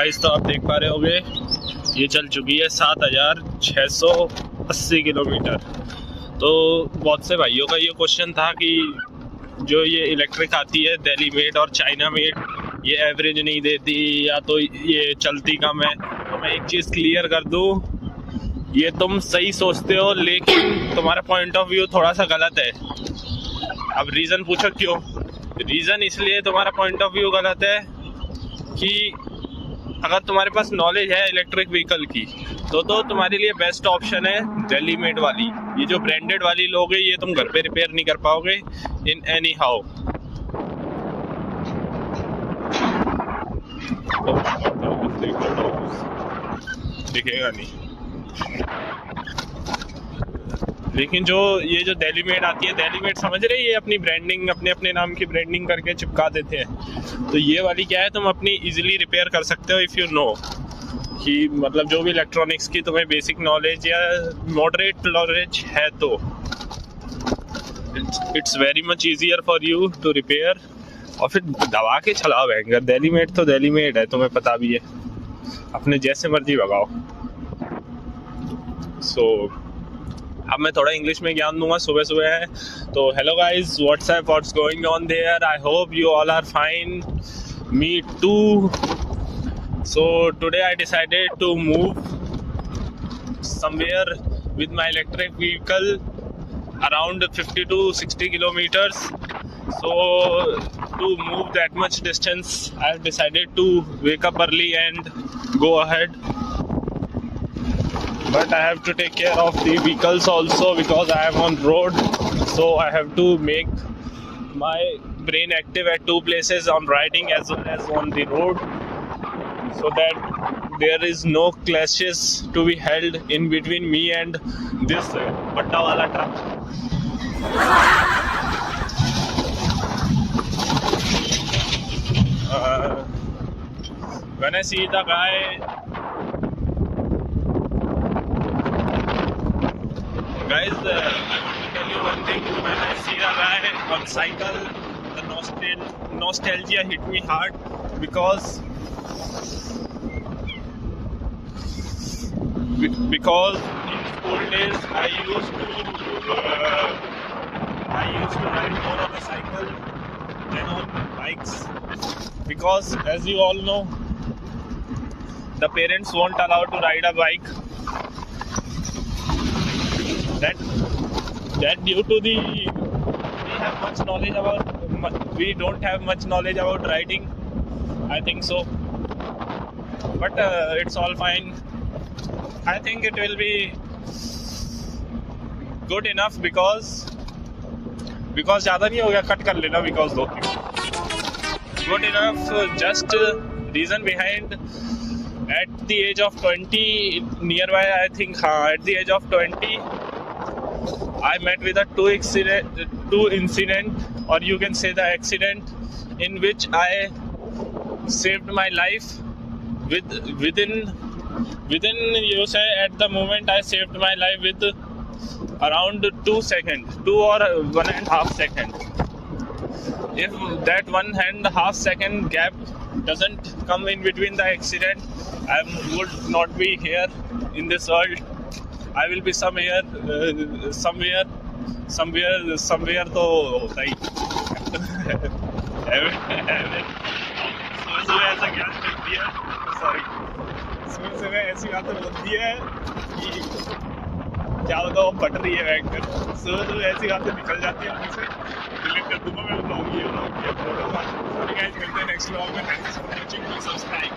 Guys तो आप देख पा रहे होगे ये चल चुकी है 7680 किलोमीटर। तो बहुत से भाइयों का ये क्वेश्चन था कि जो ये इलेक्ट्रिक आती है दिल्ली मेड और चाइना मेड, ये एवरेज नहीं देती या तो ये चलती कम है। तो मैं एक चीज़ क्लियर कर दूं, ये तुम सही सोचते हो लेकिन तुम्हारा पॉइंट ऑफ व्यू थोड़ा सा गलत है। अब रीज़न पूछो क्यों? रीज़न इसलिए तुम्हारा पॉइंट ऑफ व्यू गलत है कि अगर तुम्हारे पास नॉलेज है इलेक्ट्रिक व्हीकल की तो तुम्हारे लिए बेस्ट ऑप्शन है दिल्ली मेड वाली। ये जो ब्रांडेड वाली लोगे ये तुम घर पे रिपेयर नहीं कर पाओगे इन एनी हाउ। दिखेगा नहीं, लेकिन जो ये जो दिल्ली मेड आती है, दिल्ली मेड समझ रहे, ये अपनी ब्रांडिंग अपने अपने नाम की ब्रांडिंग करके चिपका देते हैं। तो ये वाली क्या है, तुम अपनी इजीली रिपेयर कर सकते हो इफ़ यू नो कि मतलब जो भी इलेक्ट्रॉनिक्स की तुम्हें बेसिक नॉलेज या मॉडरेट नॉलेज है तो it's very much easier for you to repair. और फिर दबा के चलाओ भयंकर। दिल्ली मेड तो दिल्ली मेड है, तुम्हें पता भी है, अपने जैसे मर्जी भगाओ। सो अब मैं थोड़ा इंग्लिश में ज्ञान दूंगा, सुबह सुबह है तो hello guys, what's up, what's going on there, I hope you all are fine, me too. So today I decided to move somewhere with my electric vehicle around 50 to 60 kilometers. So to move that much distance I have decided to wake up early and go ahead. But I have to take care of the vehicles also because I am on road. So I have to make my brain active at two places, on riding as well as on the road, so that there is no clashes to be held in between me and this patta wala truck. When I see the guy, guys, I want to tell you one thing. When I see a guy on cycle, the nostalgia hit me hard because in school days I used to ride more on a cycle than on bikes, because as you all know the parents won't allow to ride a bike, that due to we don't have much knowledge about riding, I think so. But it's all fine. I think it will be good enough because ज़्यादा नहीं हो गया, cut कर लेना because दो good enough. Just reason behind, at the age of 20 nearby, I think at the age of 20 I met with a two incident, or you can say the accident, in which I saved my life within you say at the moment I saved my life with around 2 seconds, 2 or 1.5 seconds. If that 1.5 second gap doesn't come in between the accident, I would not be here in this world. I will be somewhere तो होता ही। सुबह ऐसा ज्ञान करती है, sorry, सुबह ऐसी बातें बोलती है कि क्या बताओ, फट रही है बैंकर। सुबह ऐसी बातें निकल जाती है मुझसे, डिलीट कर दूंगा मैं ब्लॉग, ये ब्लॉग, ये फोटो। सॉरी गाइस, मिलते हैं नेक्स्ट ब्लॉग में। Thanks for watching, please subscribe.